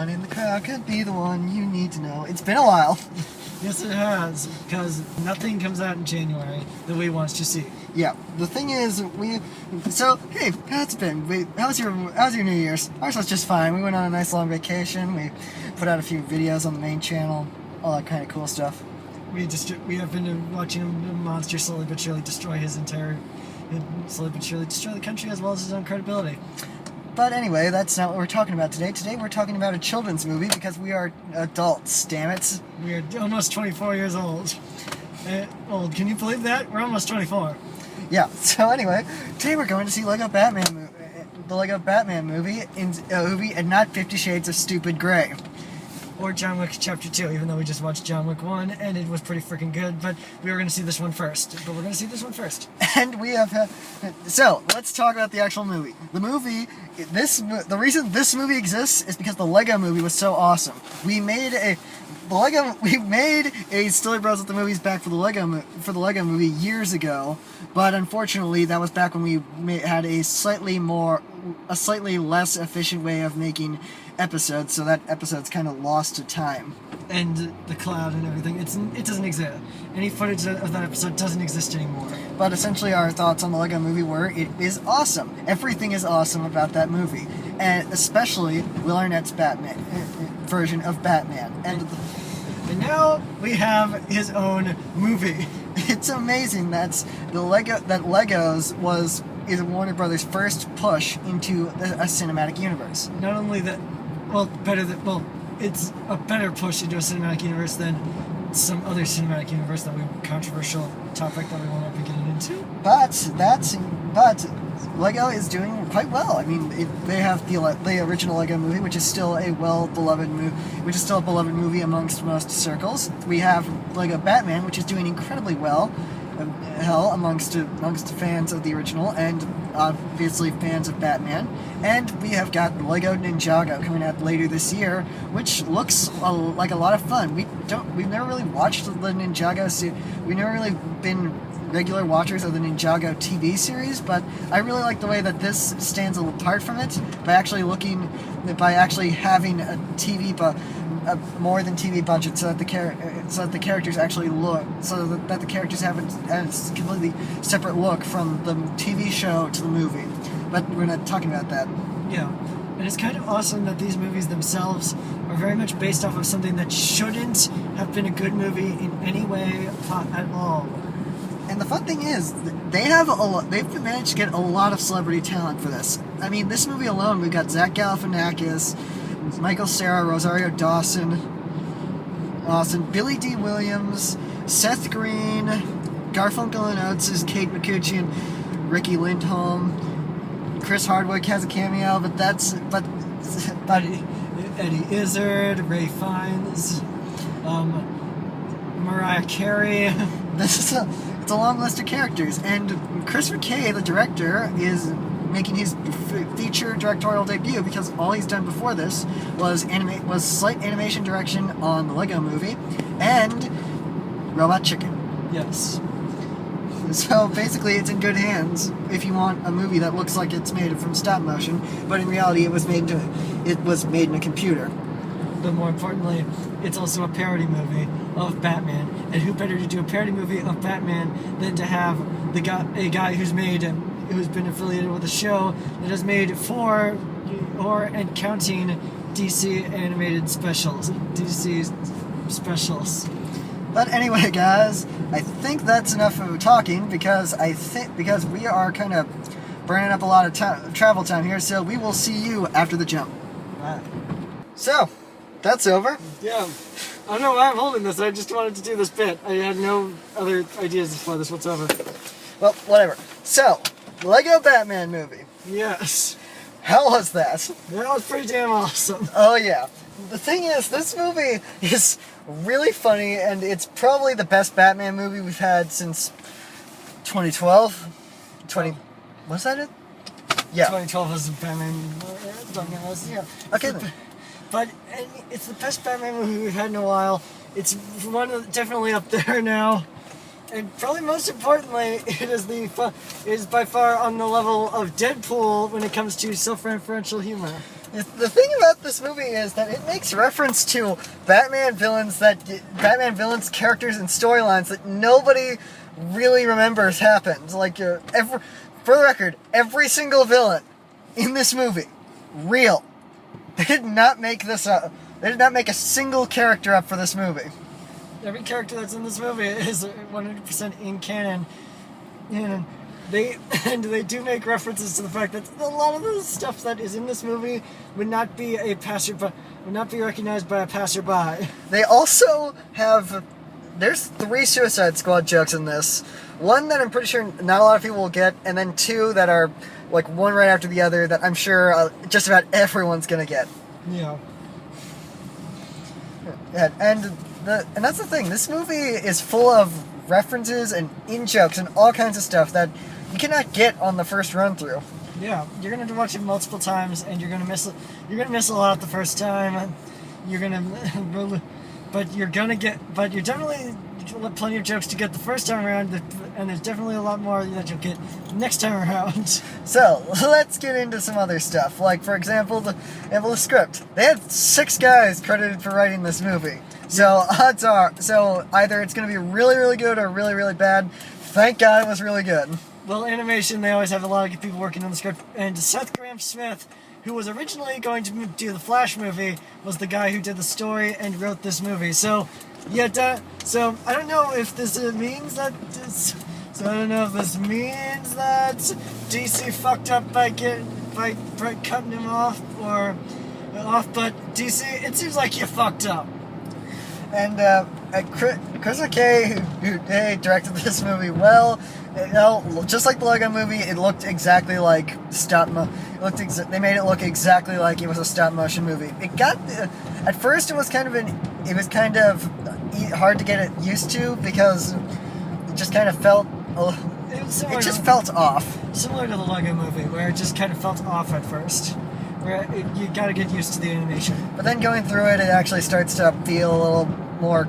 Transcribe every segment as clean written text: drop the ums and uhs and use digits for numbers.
Someone in the crowd could be the one you need to know. It's been a while. Yes, it has, because nothing comes out in January that we want to see. Yeah, the thing is, hey, how's it been? How's your New Year's? Ours was just fine. We went on a nice long vacation. We put out a few videos on the main channel, all that kind of cool stuff. We have been watching a monster slowly but surely destroy slowly but surely destroy the country as well as his own credibility. But anyway, that's not what we're talking about today. Today we're talking about a children's movie because we are adults, damn it. We are almost 24 years old. Can you believe that? We're almost 24. Yeah, so anyway, today we're going to see the Lego Batman movie, and not 50 Shades of Stupid Grey. Or John Wick Chapter 2, even though we just watched John Wick 1, and it was pretty freaking good, but we were going to see this one first. And we have... So, let's talk about the actual movie. The reason this movie exists is because the Lego movie was so awesome. We made a StillerBros at the movies back for the Lego movie years ago, but unfortunately that was back when we had a slightly less efficient way of making episodes, so that episode's kind of lost to time. And the cloud and everything, it doesn't exist. Any footage of that episode doesn't exist anymore. But essentially our thoughts on the Lego movie were, it is awesome. Everything is awesome about that movie. And especially Will Arnett's Batman version of Batman. And now we have his own movie. It's amazing that Legos is Warner Brothers' first push into a cinematic universe. Not only that, it's a better push into a cinematic universe than some other cinematic universe controversial topic that we won't be getting into. But Lego is doing quite well. I mean, they have the original Lego movie, which is still a beloved movie amongst most circles. We have Lego Batman, which is doing incredibly well. Amongst fans of the original and obviously fans of Batman. And we have got Lego Ninjago coming out later this year, which looks like a lot of fun. We've never really watched the Ninjago series. We've never really been regular watchers of the Ninjago TV series, but I really like the way that this stands apart from it by actually having a more than TV budget, so that the characters actually that the characters have a completely separate look from the TV show to the movie. But we're not talking about that. Yeah, and it's kind of awesome that these movies themselves are very much based off of something that shouldn't have been a good movie in any way at all. And the fun thing is, they've managed to get a lot of celebrity talent for this. I mean, this movie alone, we've got Zach Galifianakis, Michael Cera, Rosario Dawson, Billy D. Williams, Seth Green, Garfunkel and Oates' Kate McCucci and Ricky Lindholm. Chris Hardwick has a cameo, but Eddie Izzard, Ray Fiennes, Mariah Carey. It's a long list of characters, and Christopher Kay, the director, is making his feature directorial debut because all he's done before this was slight animation direction on the Lego movie and Robot Chicken. Yes. So basically it's in good hands if you want a movie that looks like it's made from stop motion, but in reality it was made in a computer. But more importantly, it's also a parody movie of Batman, and who better to do a parody movie of Batman than to have a guy who's been affiliated with a show that has made and counting DC animated specials. But anyway, guys, I think that's enough of talking because we are kind of burning up a lot of travel time here, so we will see you after the jump. Right. So, that's over. Yeah. I don't know why I'm holding this. I just wanted to do this bit. I had no other ideas for this whatsoever. Well, whatever. So, Lego Batman movie. Yes. How was that? That was pretty damn awesome. Oh, yeah. The thing is, this movie is really funny, and it's probably the best Batman movie we've had since 2012. Was that it? Yeah. 2012 was Batman. Yeah. Okay, then. But it's the best Batman movie we've had in a while. It's definitely up there now. And probably most importantly, it is by far on the level of Deadpool when it comes to self-referential humor. The thing about this movie is that it makes reference to Batman villains characters and storylines that nobody really remembers happened. Like, for the record, every single villain in this movie, real. They did not make this up. They did not make a single character up for this movie. Every character that's in this movie is 100% in canon. And they do make references to the fact that a lot of the stuff that is in this movie would not be recognized by a passerby. They also have... There's 3 Suicide Squad jokes in this. One that I'm pretty sure not a lot of people will get, and then 2 that are, like, one right after the other that I'm sure just about everyone's gonna get. Yeah. And that's the thing. This movie is full of references and in-jokes and all kinds of stuff that you cannot get on the first run-through. Yeah, you're gonna have to watch it multiple times, and you're gonna miss a lot the first time. You're definitely plenty of jokes to get the first time around, and there's definitely a lot more that you'll get next time around. So, let's get into some other stuff. Like, for example, the script. They had 6 guys credited for writing this movie. So, odds are, either it's going to be really, really good or really, really bad. Thank God it was really good. Well, animation, they always have a lot of people working on the script, and Seth Grahame-Smith, who was originally going to do the Flash movie, was the guy who did the story and wrote this movie. So I don't know if this means that DC fucked up by cutting him off, but DC, it seems like you fucked up. And Chris McKay, who directed this movie, just like the Lego Movie, it looked exactly like they made it look exactly like it was a stop motion movie. It got at first it was kind of hard to get it used to because it just kind of felt felt off. Similar to the Lego Movie, where it just kind of felt off at first. You got to get used to the animation. But then going through it, it actually starts to feel a little more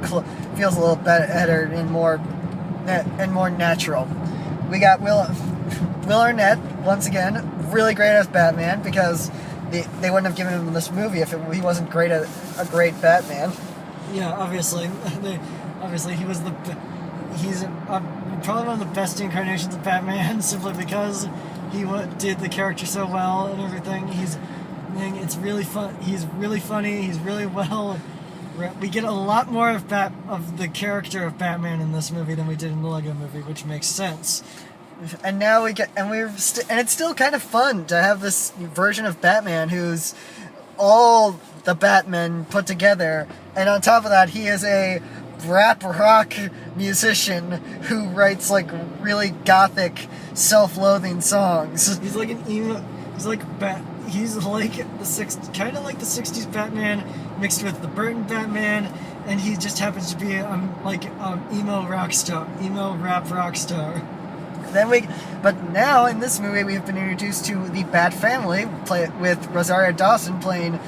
feels a little better and more natural. We got Will Arnett once again, really great as Batman, because they wouldn't have given him this movie if he wasn't great at a great Batman. Yeah, obviously he's probably one of the best incarnations of Batman, simply because he did the character so well and everything. It's really fun. He's really funny. He's really well. We get a lot more of the character of Batman in this movie than we did in the Lego Movie, which makes sense. And now and it's still kind of fun to have this version of Batman who's all the Batman put together, and on top of that, he is a rap rock musician who writes like really gothic, self-loathing songs. He's like an emo. He's like the kind of like the '60s Batman mixed with the Burton Batman, and he just happens to be emo rap rock star. But now in this movie we've been introduced to the Bat family, with Rosario Dawson playing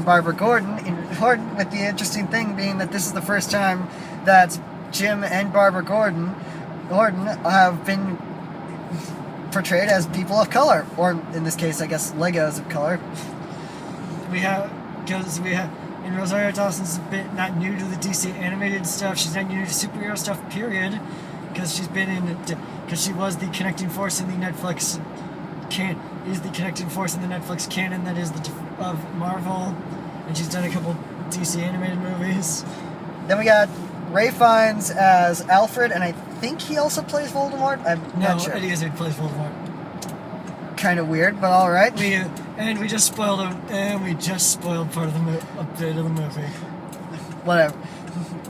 Barbara Gordon. With the interesting thing being that this is the first time that Jim and Barbara Gordon have been portrayed as people of color, or in this case, I guess, Legos of color. And Rosario Dawson's a bit not new to the DC animated stuff. She's not new to superhero stuff, period. Because she was the connecting force in the Netflix canon that is of Marvel, and she's done a couple DC animated movies. Then we got Ray Fiennes as Alfred, and I think he also plays Voldemort. I'm not sure. No, Eddie Izzard plays Voldemort. Kind of weird, but all right. We just spoiled part of a bit of the movie.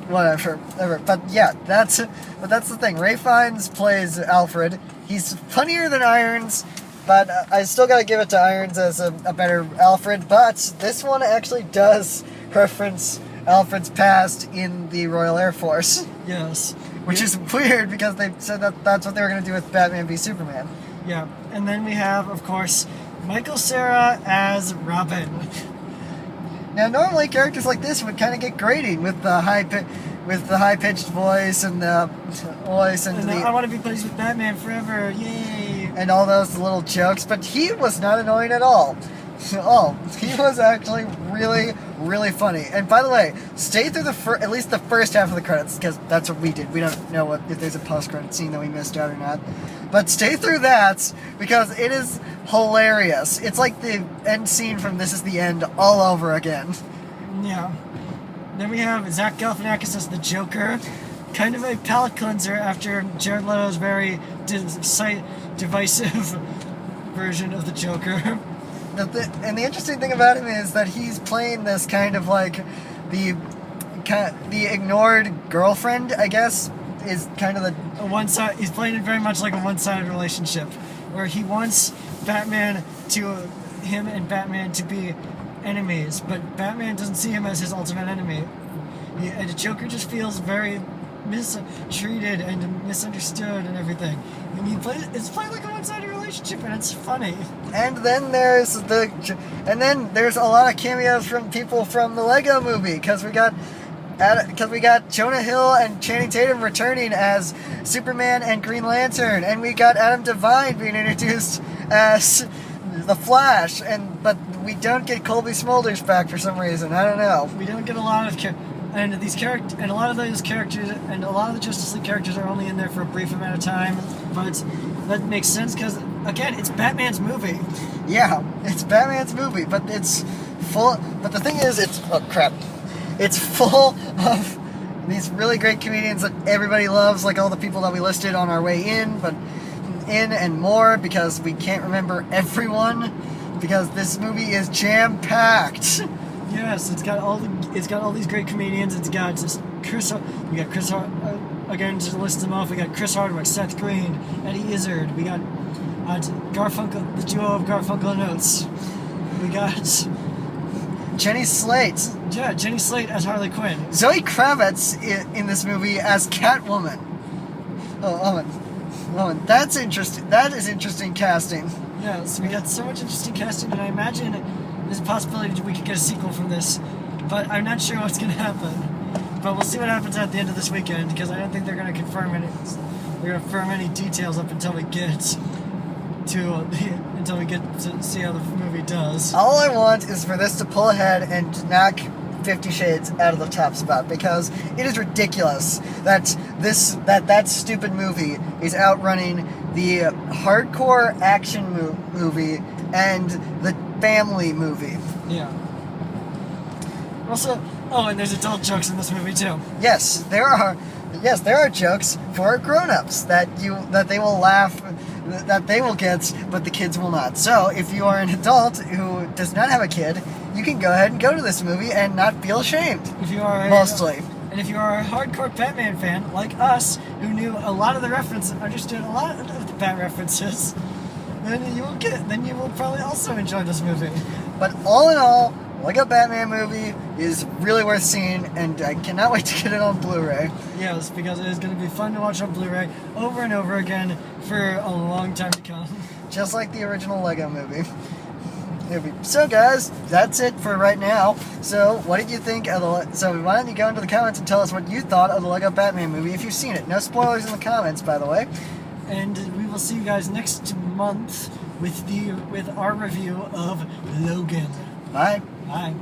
Whatever. But yeah, that's the thing. Ray Fiennes plays Alfred. He's funnier than Irons, but I still gotta give it to Irons as a better Alfred. But this one actually does reference Alfred's past in the Royal Air Force. Yes. Which is weird because they said that's what they were gonna do with Batman v Superman. Yeah, and then we have, of course, Michael Cera as Robin. Now, normally characters like this would kind of get grating with the high-pitched voice and the voice and I want to be buddies with Batman forever, yay! And all those little jokes, but he was not annoying at all. Oh, he was actually really, really funny. And by the way, stay through at least the first half of the credits, because that's what we did. We don't know if there's a post-credit scene that we missed out or not. But stay through that, because it is hilarious. It's like the end scene from This Is the End all over again. Yeah. Then we have Zach Galifianakis as the Joker. Kind of a palate cleanser after Jared Leto's very divisive version of the Joker. And the interesting thing about him is that he's playing this kind of like the ignored girlfriend, I guess, is kind of the He's playing it very much like a one-sided relationship, where he wants him and Batman to be enemies, but Batman doesn't see him as his ultimate enemy. And the Joker just feels very mistreated and misunderstood and everything. And it's playing like a one-sided relationship, and it's funny. And then there's a lot of cameos from people from the Lego Movie, because we got Jonah Hill and Channing Tatum returning as Superman and Green Lantern, and we got Adam Devine being introduced as the Flash, but we don't get Colby Smulders back for some reason. I don't know. We don't get a lot of and a lot of those characters and a lot of the Justice League characters are only in there for a brief amount of time, but that makes sense because again, it's Batman's movie. Yeah, it's Batman's movie, but it's full. But the thing is, it's full of these really great comedians that everybody loves, like all the people that we listed on our way in, and more, because we can't remember everyone, because this movie is jam-packed. Yes, it's got all these great comedians. It's got just Chris again, to list them off. We got Chris Hardwick, Seth Green, Eddie Izzard. We got Garfunkel, the duo of Garfunkel and Oates. We got Jenny Slate. Yeah, Jenny Slate as Harley Quinn. Zoe Kravitz in this movie as Catwoman. Oh, Owen. That's interesting. That is interesting casting. Yeah, so we got so much interesting casting, and I imagine there's a possibility we could get a sequel from this, but I'm not sure what's going to happen. But we'll see what happens at the end of this weekend, because I don't think they're going to confirm any details up until we get to see how the movie does. All I want is for this to pull ahead and knock 50 Shades out of the top spot, because it is ridiculous that that stupid movie is outrunning the hardcore action movie and the family movie. Yeah. Also, and there's adult jokes in this movie too. Yes, there are jokes for grown-ups that they will laugh, that they will get, but the kids will not. So, if you are an adult who does not have a kid, you can go ahead and go to this movie and not feel ashamed. If you are and if you are a hardcore Batman fan like us, who knew a lot of the references, understood a lot of the Bat references, then you will probably also enjoy this movie. But all in all, Lego Batman movie is really worth seeing, and I cannot wait to get it on Blu-ray. Yes, because it is going to be fun to watch on Blu-ray over and over again for a long time to come. Just like the original Lego movie. So guys, that's it for right now. So what did you think of so why don't you go into the comments and tell us what you thought of the Lego Batman movie if you've seen it. No spoilers in the comments, by the way. And we will see you guys next month with our review of Logan. Bye. Bye.